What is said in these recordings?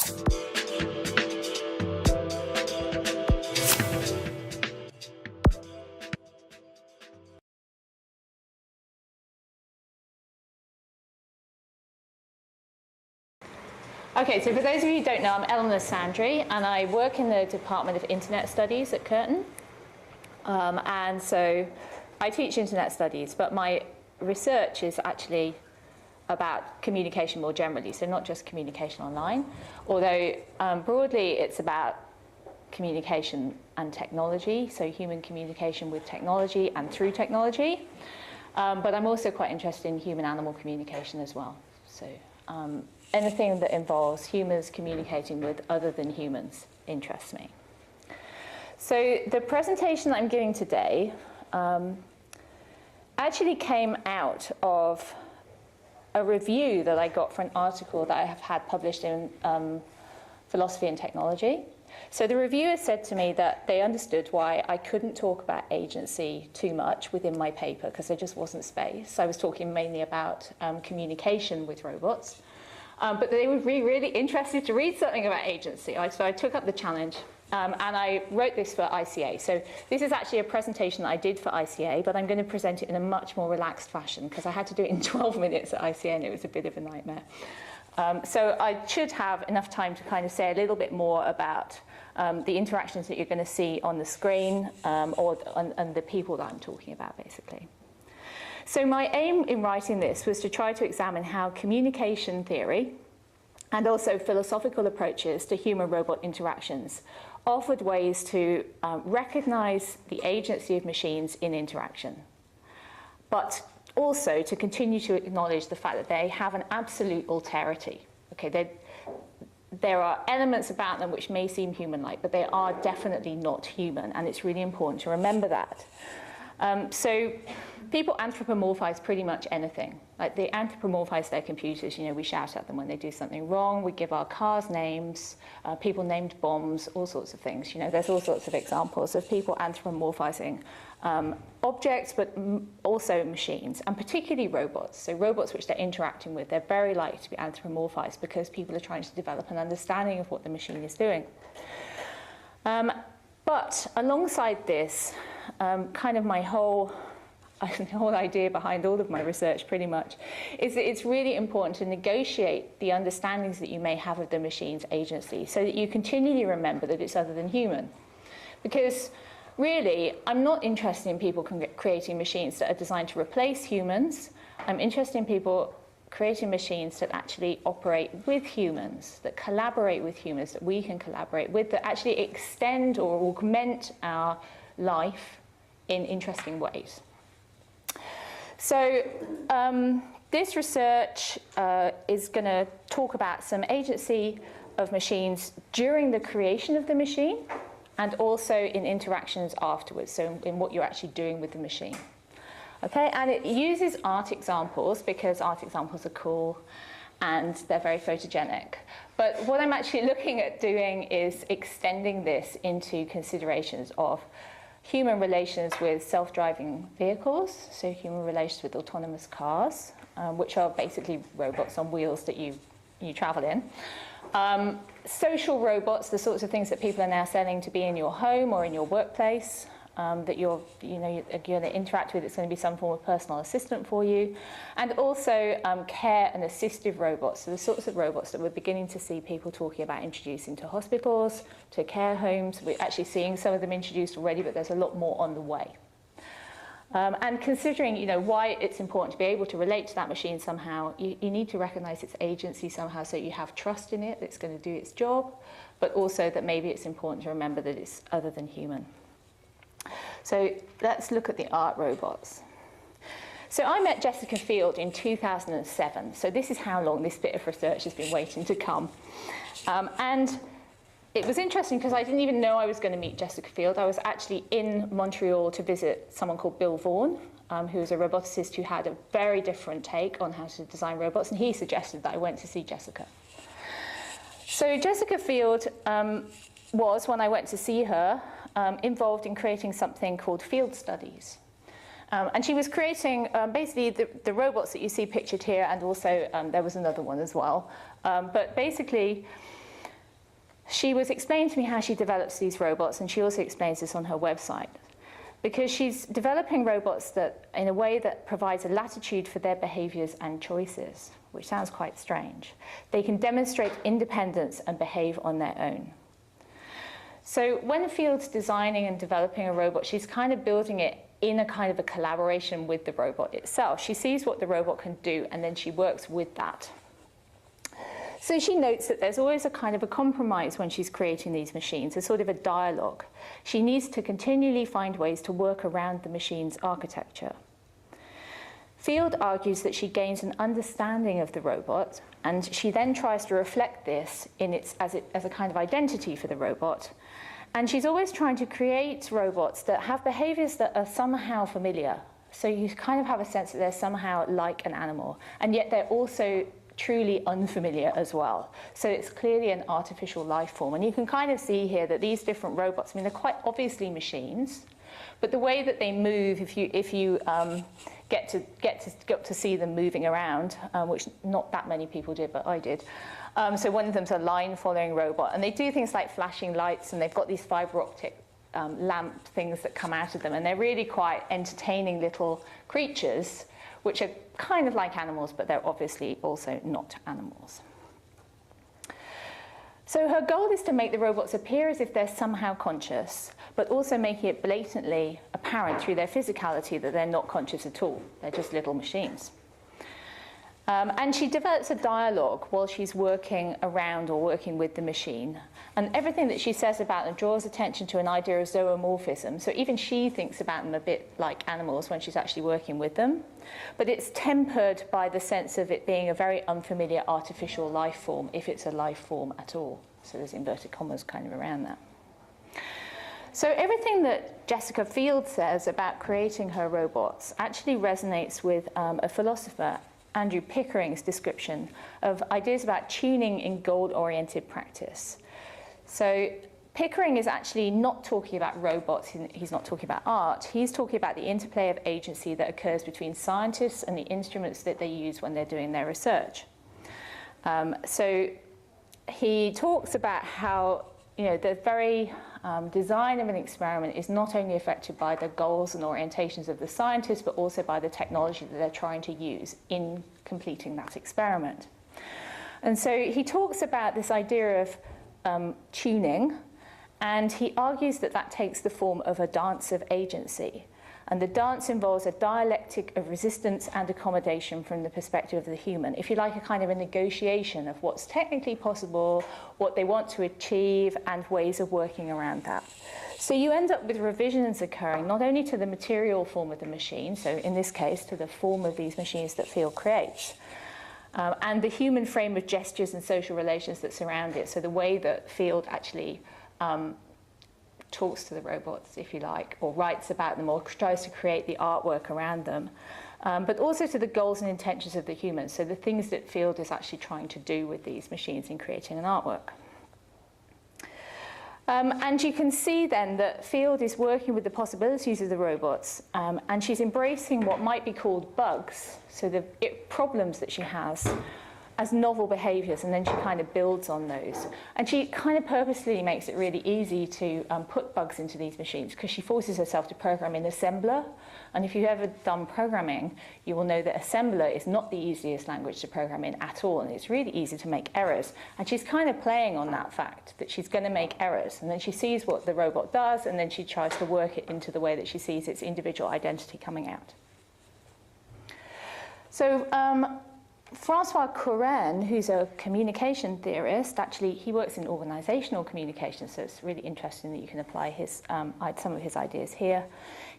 Okay, so for those of you who don't know, I'm Eleanor Sandry, and I work in the Department of Internet Studies at Curtin. And so I teach Internet Studies, but my research is actually about communication more generally, so not just communication online, although broadly it's about communication and technology, so human communication with technology and through technology. But I'm also quite interested in human-animal communication as well. So anything that involves humans communicating with other than humans interests me. So the presentation I'm giving today actually came out of a review that I got for an article that I have had published in Philosophy and Technology. So the reviewer said to me that they understood why I couldn't talk about agency too much within my paper, because there just wasn't space. I was talking mainly about communication with robots. But they would be really interested to read something about agency. So I took up the challenge, and I wrote this for ICA. So this is actually a presentation that I did for ICA, but I'm going to present it in a much more relaxed fashion, because I had to do it in 12 minutes at ICA, and it was a bit of a nightmare. So I should have enough time to kind of say a little bit more about the interactions that you're going to see on the screen, and the people that I'm talking about, basically. So my aim in writing this was to try to examine how communication theory and also philosophical approaches to human-robot interactions offered ways to recognize the agency of machines in interaction, but also to continue to acknowledge the fact that they have an absolute alterity. Okay, there are elements about them which may seem human-like, but they are definitely not human, and it's really important to remember that. So people anthropomorphize pretty much anything. Like they anthropomorphize their computers. You know, we shout at them when they do something wrong. We give our cars names. People named bombs, all sorts of things. You know, there's all sorts of examples of people anthropomorphizing objects, but also machines, and particularly robots. So robots which they're interacting with, they're very likely to be anthropomorphized because people are trying to develop an understanding of what the machine is doing. But alongside this, kind of my whole idea behind all of my research pretty much is that it's really important to negotiate the understandings that you may have of the machine's agency so that you continually remember that it's other than human. Because really, I'm not interested in people creating machines that are designed to replace humans. I'm interested in people creating machines that actually operate with humans, that collaborate with humans, that we can collaborate with, that actually extend or augment our life in interesting ways. So this research is going to talk about some agency of machines during the creation of the machine and also in interactions afterwards, so in what you're actually doing with the machine. Okay, and it uses art examples because art examples are cool and they're very photogenic. But what I'm actually looking at doing is extending this into considerations of human relations with self-driving vehicles, so human relations with autonomous cars, which are basically robots on wheels that you travel in. Social robots, the sorts of things that people are now selling to be in your home or in your workplace, that you're going to interact with. It's going to be some form of personal assistant for you. And also care and assistive robots, so the sorts of robots that we're beginning to see people talking about introducing to hospitals, to care homes. We're actually seeing some of them introduced already, but there's a lot more on the way. And considering why it's important to be able to relate to that machine somehow, you need to recognize its agency somehow so you have trust in it, that it's going to do its job, but also that maybe it's important to remember that it's other than human. So let's look at the art robots. So I met Jessica Field in 2007. So this is how long this bit of research has been waiting to come. And it was interesting because I didn't even know I was going to meet Jessica Field. I was actually in Montreal to visit someone called Bill Vaughan, who was a roboticist who had a very different take on how to design robots, and he suggested that I went to see Jessica. So Jessica Field was, when I went to see her, involved in creating something called field studies. And she was creating basically the robots that you see pictured here, and also there was another one as well. But basically, she was explaining to me how she develops these robots, and she also explains this on her website, because she's developing robots that, in a way that provides a latitude for their behaviors and choices, which sounds quite strange. They can demonstrate independence and behave on their own. So when Field's designing and developing a robot, she's kind of building it in a kind of a collaboration with the robot itself. She sees what the robot can do, and then she works with that. So she notes that there's always a kind of a compromise when she's creating these machines, a sort of a dialogue. She needs to continually find ways to work around the machine's architecture. Field argues that she gains an understanding of the robot, and she then tries to reflect this as a kind of identity for the robot. And she's always trying to create robots that have behaviors that are somehow familiar. So you kind of have a sense that they're somehow like an animal, and yet they're also truly unfamiliar as well. So it's clearly an artificial life form. And you can kind of see here that these different robots, I mean, they're quite obviously machines, but the way that they move, if you get to see them moving around, which not that many people did, but I did. So one of them's a line-following robot, and they do things like flashing lights, and they've got these fiber optic lamp things that come out of them, and they're really quite entertaining little creatures, which are kind of like animals, but they're obviously also not animals. So her goal is to make the robots appear as if they're somehow conscious, but also making it blatantly apparent through their physicality that they're not conscious at all. They're just little machines. And she develops a dialogue while she's working around or working with the machine. And everything that she says about them draws attention to an idea of zoomorphism. So even she thinks about them a bit like animals when she's actually working with them. But it's tempered by the sense of it being a very unfamiliar artificial life form, if it's a life form at all. So there's inverted commas kind of around that. So everything that Jessica Field says about creating her robots actually resonates with a philosopher, Andrew Pickering's description of ideas about tuning in goal-oriented practice. So Pickering is actually not talking about robots, he's not talking about art, he's talking about the interplay of agency that occurs between scientists and the instruments that they use when they're doing their research. So he talks about how the very design of an experiment is not only affected by the goals and orientations of the scientists, but also by the technology that they're trying to use in completing that experiment. And so he talks about this idea of tuning, and he argues that that takes the form of a dance of agency. And the dance involves a dialectic of resistance and accommodation from the perspective of the human. If you like, a kind of a negotiation of what's technically possible, what they want to achieve, and ways of working around that. So you end up with revisions occurring not only to the material form of the machine, so in this case to the form of these machines that Field creates, and the human frame of gestures and social relations that surround it. So the way that Field actually talks to the robots, if you like, or writes about them, or tries to create the artwork around them, but also to the goals and intentions of the humans, so the things that Field is actually trying to do with these machines in creating an artwork. And you can see then that Field is working with the possibilities of the robots, and she's embracing what might be called bugs, so the problems that she has, as novel behaviours, and then she kind of builds on those. And she kind of purposely makes it really easy to put bugs into these machines, because she forces herself to program in assembler. And if you've ever done programming, you will know that assembler is not the easiest language to program in at all, and it's really easy to make errors. And she's kind of playing on that fact, that she's going to make errors, and then she sees what the robot does, and then she tries to work it into the way that she sees its individual identity coming out. So Francois Curtin, who's a communication theorist, actually he works in organizational communication, so it's really interesting that you can apply his, some of his ideas here.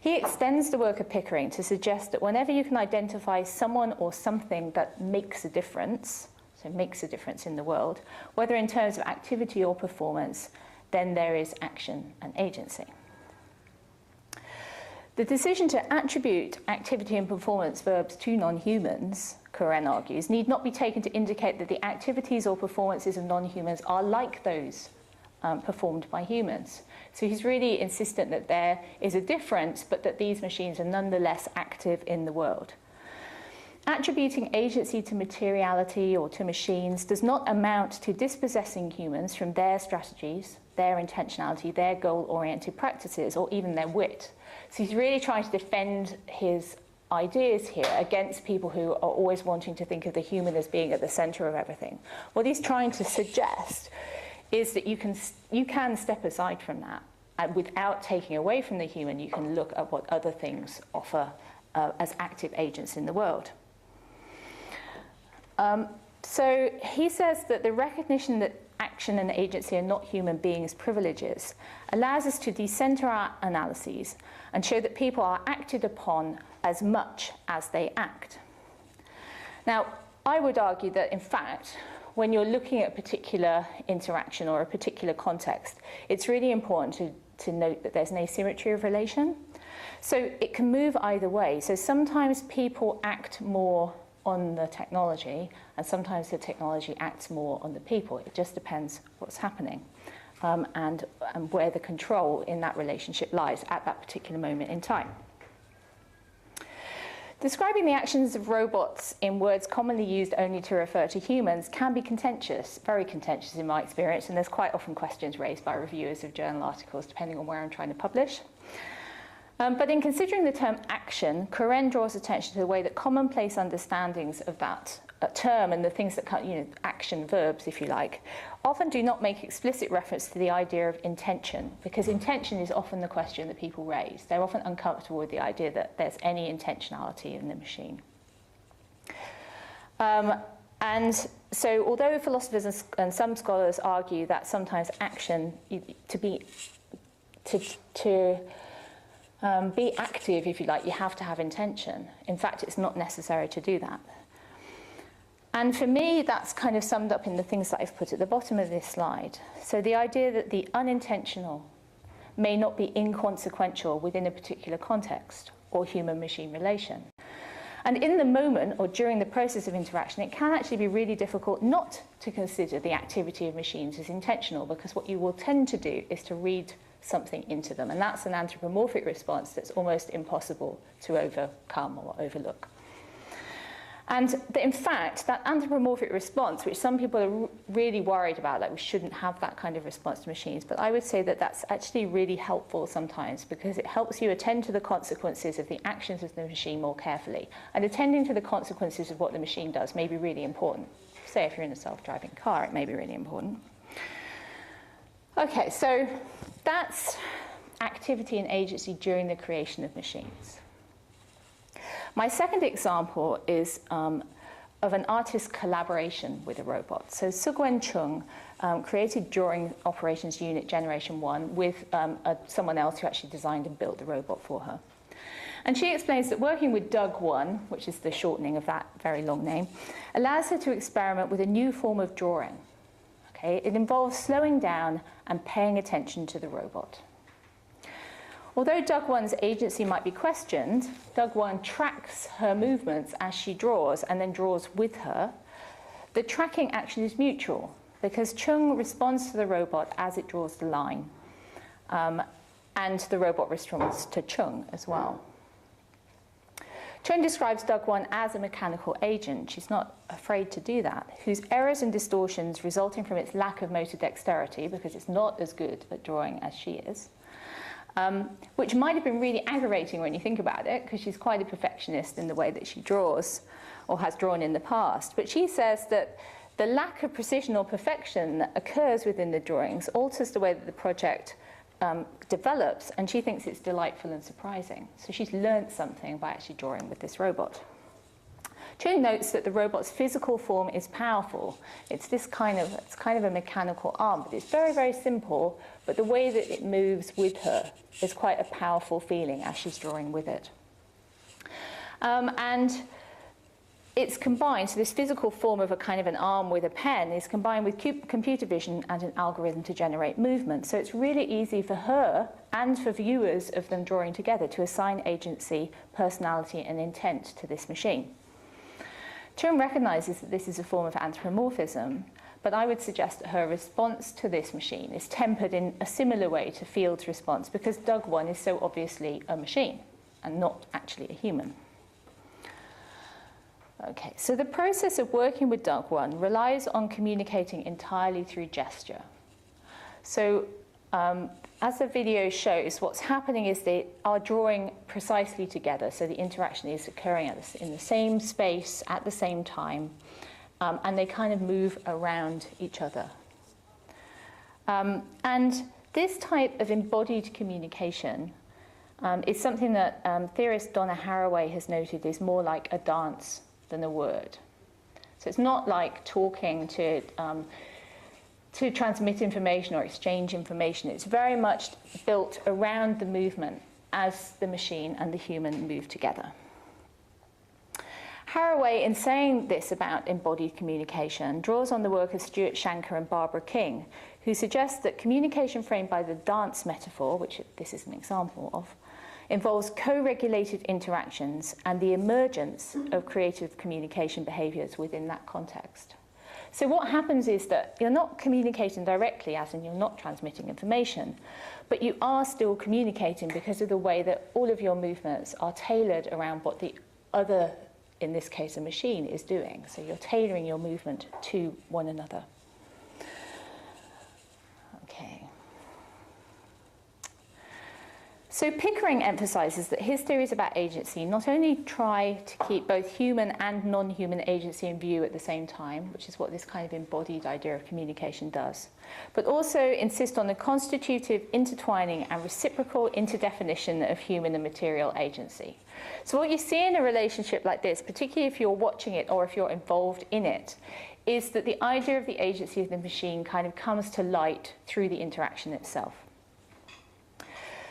He extends the work of Pickering to suggest that whenever you can identify someone or something that makes a difference, so makes a difference in the world, whether in terms of activity or performance, then there is action and agency. The decision to attribute activity and performance verbs to non-humans, Curtin argues, need not be taken to indicate that the activities or performances of non-humans are like those performed by humans. So he's really insistent that there is a difference, but that these machines are nonetheless active in the world. Attributing agency to materiality or to machines does not amount to dispossessing humans from their strategies, their intentionality, their goal-oriented practices, or even their wit. So he's really trying to defend his ideas here against people who are always wanting to think of the human as being at the center of everything. What he's trying to suggest is that you can step aside from that, and without taking away from the human, you can look at what other things offer as active agents in the world. So he says that the recognition that action and agency are not human beings' privileges allows us to decenter our analyses and show that people are acted upon as much as they act. Now, I would argue that, in fact, when you're looking at a particular interaction or a particular context, it's really important to note that there's an asymmetry of relation. So it can move either way. So sometimes people act more on the technology, and sometimes the technology acts more on the people. It just depends what's happening and where the control in that relationship lies at that particular moment in time. Describing the actions of robots in words commonly used only to refer to humans can be contentious, very contentious in my experience, and there's quite often questions raised by reviewers of journal articles depending on where I'm trying to publish. But in considering the term action, Curtin draws attention to the way that commonplace understandings of that term and the things that come, action verbs, if you like, often do not make explicit reference to the idea of intention, because intention is often the question that people raise. They're often uncomfortable with the idea that there's any intentionality in the machine. And so although philosophers and some scholars argue that sometimes action, to be active, if you like, you have to have intention. In fact, it's not necessary to do that. And for me, that's kind of summed up in the things that I've put at the bottom of this slide. So the idea that the unintentional may not be inconsequential within a particular context or human-machine relation. And in the moment or during the process of interaction, it can actually be really difficult not to consider the activity of machines as intentional, because what you will tend to do is to read something into them. And that's an anthropomorphic response that's almost impossible to overcome or overlook. And in fact, that anthropomorphic response, which some people are really worried about, like we shouldn't have that kind of response to machines, but I would say that that's actually really helpful sometimes, because it helps you attend to the consequences of the actions of the machine more carefully. And attending to the consequences of what the machine does may be really important. Say if you're in a self-driving car, it may be really important. Okay, so that's activity and agency during the creation of machines. My second example is of an artist's collaboration with a robot. So Sugwen Chung created Drawing Operations Unit Generation 1 with someone else who actually designed and built the robot for her. And she explains that working with Doug1, which is the shortening of that very long name, allows her to experiment with a new form of drawing. Okay? It involves slowing down and paying attention to the robot. Although Doug1's agency might be questioned, Doug1 tracks her movements as she draws and then draws with her. The tracking action is mutual, because Chung responds to the robot as it draws the line, and the robot responds to Chung as well. Chung describes Doug1 as a mechanical agent. She's not afraid to do that, whose errors and distortions resulting from its lack of motor dexterity, because it's not as good at drawing as she is, which might have been really aggravating when you think about it, because she's quite a perfectionist in the way that she draws, or has drawn in the past. But she says that the lack of precision or perfection that occurs within the drawings alters the way that the project develops, and she thinks it's delightful and surprising. So she's learned something by actually drawing with this robot. Chung notes that the robot's physical form is powerful. It's kind of a mechanical arm, but it's very, very simple, but the way that it moves with her is quite a powerful feeling as she's drawing with it. And it's combined, so this physical form of a kind of an arm with a pen is combined with computer vision and an algorithm to generate movement. So it's really easy for her and for viewers of them drawing together to assign agency, personality, and intent to this machine. Chung recognizes that this is a form of anthropomorphism, but I would suggest that her response to this machine is tempered in a similar way to Field's response, because Doug1 is so obviously a machine and not actually a human. Okay, so the process of working with Doug 1 relies on communicating entirely through gesture. So as the video shows, what's happening is they are drawing precisely together, so the interaction is occurring in the same space at the same time, and they kind of move around each other. And this type of embodied communication is something that theorist Donna Haraway has noted is more like a dance than a word. So it's not like talking to transmit information or exchange information. It's very much built around the movement as the machine and the human move together. Haraway, in saying this about embodied communication, draws on the work of Stuart Shanker and Barbara King, who suggests that communication framed by the dance metaphor, which this is an example of, involves co-regulated interactions and the emergence of creative communication behaviours within that context. So what happens is that you're not communicating directly, as in you're not transmitting information, but you are still communicating because of the way that all of your movements are tailored around what the other, in this case a machine, is doing. So you're tailoring your movement to one another. Okay. So Pickering emphasises that his theories about agency not only try to keep both human and non-human agency in view at the same time, which is what this kind of embodied idea of communication does, but also insist on the constitutive intertwining and reciprocal interdefinition of human and material agency. So what you see in a relationship like this, particularly if you're watching it or if you're involved in it, is that the idea of the agency of the machine kind of comes to light through the interaction itself.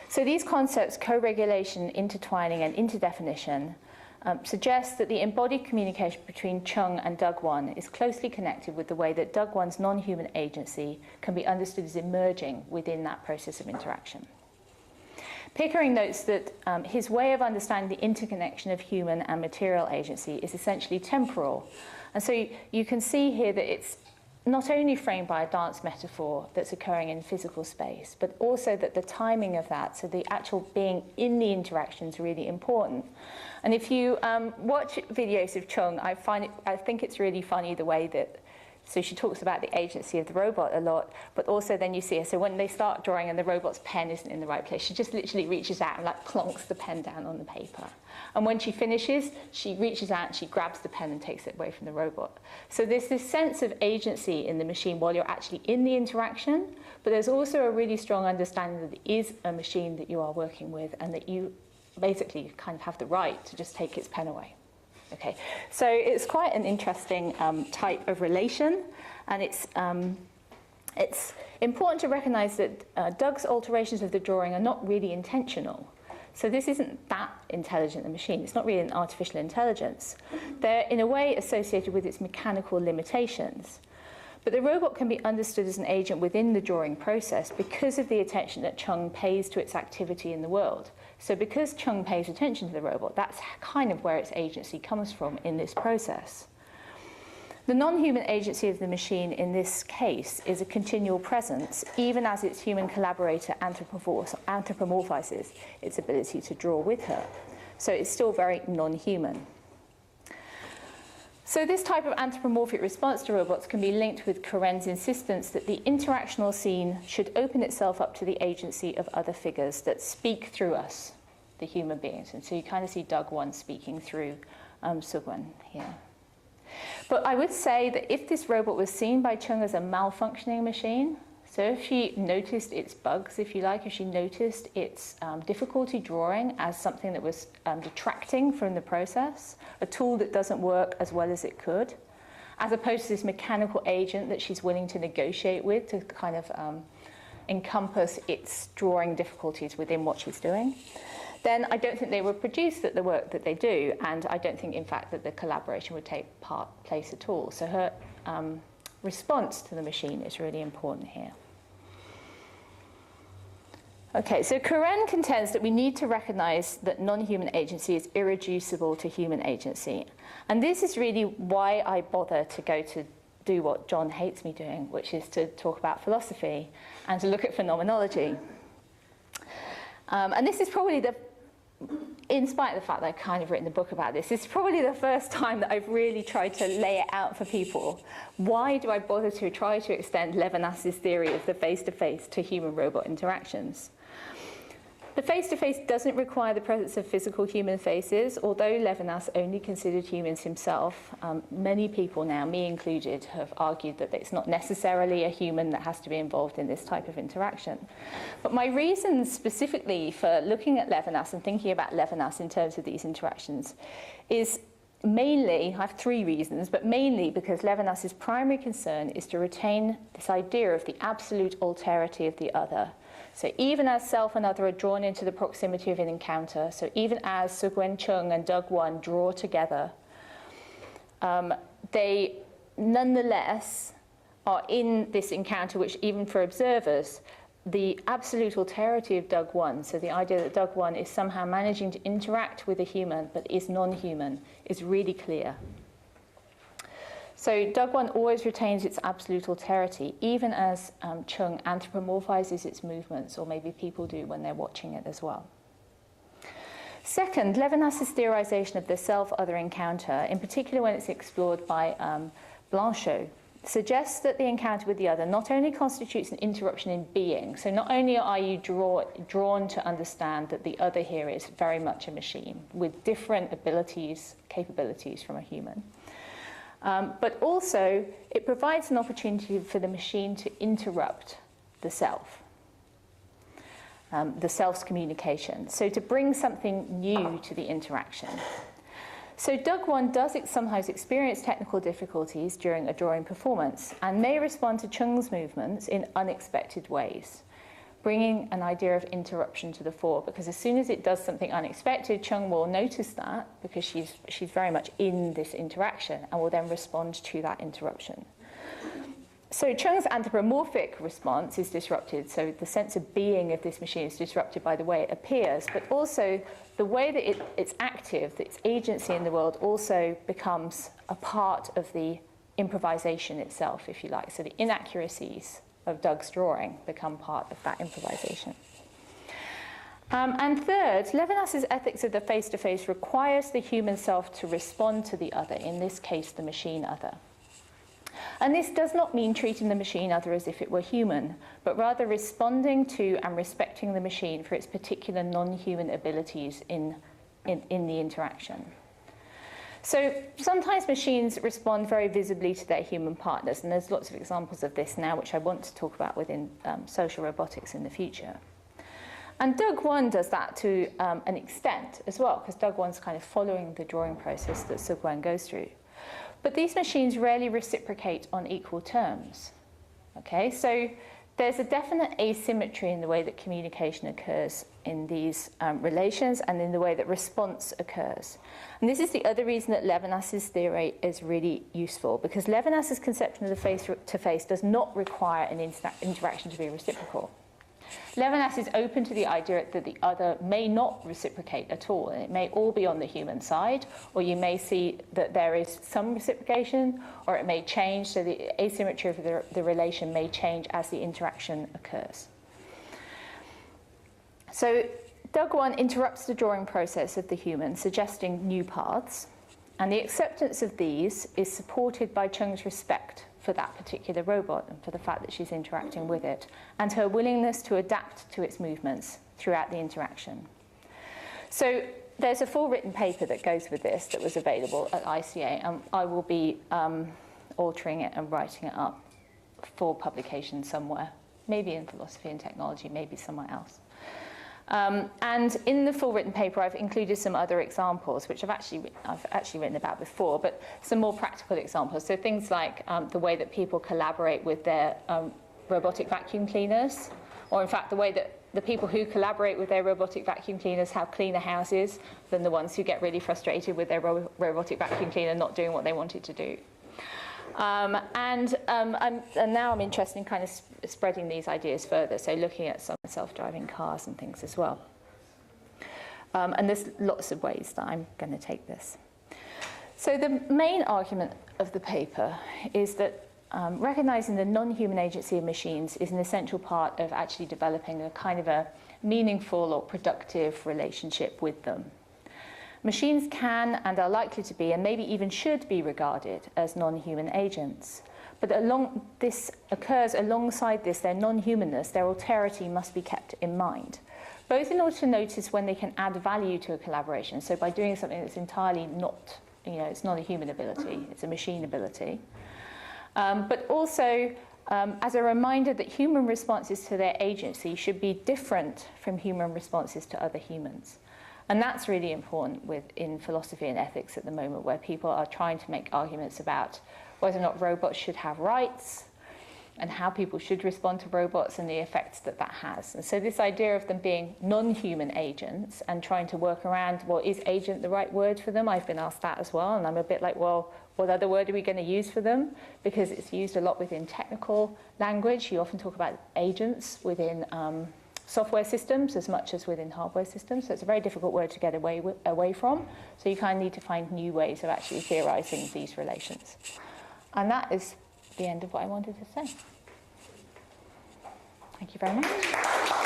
So these concepts, co-regulation, intertwining, and interdefinition, suggest that the embodied communication between Chung and Doug 1 is closely connected with the way that Doug 1's non-human agency can be understood as emerging within that process of interaction. Pickering notes that his way of understanding the interconnection of human and material agency is essentially temporal. And so you can see here that it's not only framed by a dance metaphor that's occurring in physical space, but also that the timing of that, so the actual being in the interaction, is really important. And if you watch videos of Chung, I think it's really funny the way that, so she talks about the agency of the robot a lot, but also then you see her, so when they start drawing and the robot's pen isn't in the right place, she just literally reaches out and like plonks the pen down on the paper. And when she finishes, she reaches out and she grabs the pen and takes it away from the robot. So there's this sense of agency in the machine while you're actually in the interaction, but there's also a really strong understanding that it is a machine that you are working with and that you basically kind of have the right to just take its pen away. Okay, so it's quite an interesting type of relation, and it's important to recognise that Doug's alterations of the drawing are not really intentional. So this isn't that intelligent a machine. It's not really an artificial intelligence. They're, in a way, associated with its mechanical limitations. But the robot can be understood as an agent within the drawing process because of the attention that Chung pays to its activity in the world. So because Chung pays attention to the robot, that's kind of where its agency comes from in this process. The non-human agency of the machine in this case is a continual presence, even as its human collaborator anthropomorphizes its ability to draw with her. So it's still very non-human. So this type of anthropomorphic response to robots can be linked with Curtin's insistence that the interactional scene should open itself up to the agency of other figures that speak through us, the human beings. And so you kind of see Doug 1 speaking through Sugwon here. But I would say that if this robot was seen by Chung as a malfunctioning machine, so if she noticed its bugs, if you like, if she noticed its difficulty drawing as something that was detracting from the process, a tool that doesn't work as well as it could, as opposed to this mechanical agent that she's willing to negotiate with to kind of encompass its drawing difficulties within what she's doing, then I don't think they would produce the work that they do, and I don't think, in fact, that the collaboration would take place at all. So her response to the machine is really important here. Okay, so Curtin contends that we need to recognize that non-human agency is irreducible to human agency. And this is really why I bother to go to do what John hates me doing, which is to talk about philosophy and to look at phenomenology. And this is probably the in spite of the fact that I've kind of written a book about this, it's probably the first time that I've really tried to lay it out for people. Why do I bother to try to extend Levinas's theory of the face-to-face to human-robot interactions? The face-to-face doesn't require the presence of physical human faces, although Levinas only considered humans himself. Many people now, me included, have argued that it's not necessarily a human that has to be involved in this type of interaction. But my reasons specifically for looking at Levinas and thinking about Levinas in terms of these interactions is mainly, I have three reasons, but mainly because Levinas's primary concern is to retain this idea of the absolute alterity of the other. So even as self and other are drawn into the proximity of an encounter, so even as Sugwen Chung and Doug Won draw together, they nonetheless are in this encounter, which even for observers, the absolute alterity of Doug Won, so the idea that Doug Won is somehow managing to interact with a human but is non-human, is really clear. So Doug Won always retains its absolute alterity, even as Chung anthropomorphizes its movements, or maybe people do when they're watching it as well. Second, Levinas's theorization of the self-other encounter, in particular when it's explored by Blanchot, suggests that the encounter with the other not only constitutes an interruption in being, so not only are you drawn to understand that the other here is very much a machine with different abilities, capabilities from a human, but also it provides an opportunity for the machine to interrupt the self, the self's communication, so to bring something new to the interaction. So Doug Won does sometimes experience technical difficulties during a drawing performance and may respond to Chung's movements in unexpected ways, bringing an idea of interruption to the fore, because as soon as it does something unexpected, Chung will notice that because she's very much in this interaction and will then respond to that interruption. So Chung's anthropomorphic response is disrupted, so the sense of being of this machine is disrupted by the way it appears, but also the way that it's active, that its agency in the world also becomes a part of the improvisation itself, if you like. So the inaccuracies of Doug's drawing become part of that improvisation. And third, Levinas's ethics of the face-to-face requires the human self to respond to the other, in this case the machine other. And this does not mean treating the machine other as if it were human, but rather responding to and respecting the machine for its particular non-human abilities in the interaction. So sometimes machines respond very visibly to their human partners, and there's lots of examples of this now, which I want to talk about within social robotics in the future. And Doug Won does that to an extent as well, because Doug Won's kind of following the drawing process that Sugwen goes through. But these machines rarely reciprocate on equal terms. Okay, so there's a definite asymmetry in the way that communication occurs in these relations and in the way that response occurs. And this is the other reason that Levinas's theory is really useful, because Levinas's conception of the face-to-face does not require an interaction to be reciprocal. Levinas is open to the idea that the other may not reciprocate at all, and it may all be on the human side, or you may see that there is some reciprocation, or it may change, so the asymmetry of the relation may change as the interaction occurs. So Doug Won interrupts the drawing process of the human, suggesting new paths, and the acceptance of these is supported by Chung's respect for that particular robot and for the fact that she's interacting with it, and her willingness to adapt to its movements throughout the interaction. So there's a full written paper that goes with this that was available at ICA, and I will be altering it and writing it up for publication somewhere, maybe in Philosophy and Technology, maybe somewhere else. And in the full written paper, I've included some other examples, which I've actually written about before, but some more practical examples. So things like the way that people collaborate with their robotic vacuum cleaners, or in fact the way that the people who collaborate with their robotic vacuum cleaners have cleaner houses than the ones who get really frustrated with their robotic vacuum cleaner not doing what they wanted to do. And now I'm interested in kind of spreading these ideas further, so looking at some self-driving cars and things as well. And there's lots of ways that I'm going to take this. So the main argument of the paper is that recognizing the non-human agency of machines is an essential part of actually developing a kind of a meaningful or productive relationship with them. Machines can and are likely to be, and maybe even should be, regarded as non-human agents. But this occurs alongside this, their non-humanness, their alterity must be kept in mind, both in order to notice when they can add value to a collaboration. So by doing something that's entirely not, it's not a human ability, it's a machine ability. But also as a reminder that human responses to their agency should be different from human responses to other humans. And that's really important in philosophy and ethics at the moment, where people are trying to make arguments about whether or not robots should have rights and how people should respond to robots and the effects that that has. And so this idea of them being non-human agents and trying to work around, well, is agent the right word for them? I've been asked that as well, and I'm a bit like, well, what other word are we going to use for them? Because it's used a lot within technical language. You often talk about agents within software systems as much as within hardware systems. So it's a very difficult word to get away from. So you kind of need to find new ways of actually theorizing these relations. And that is the end of what I wanted to say. Thank you very much.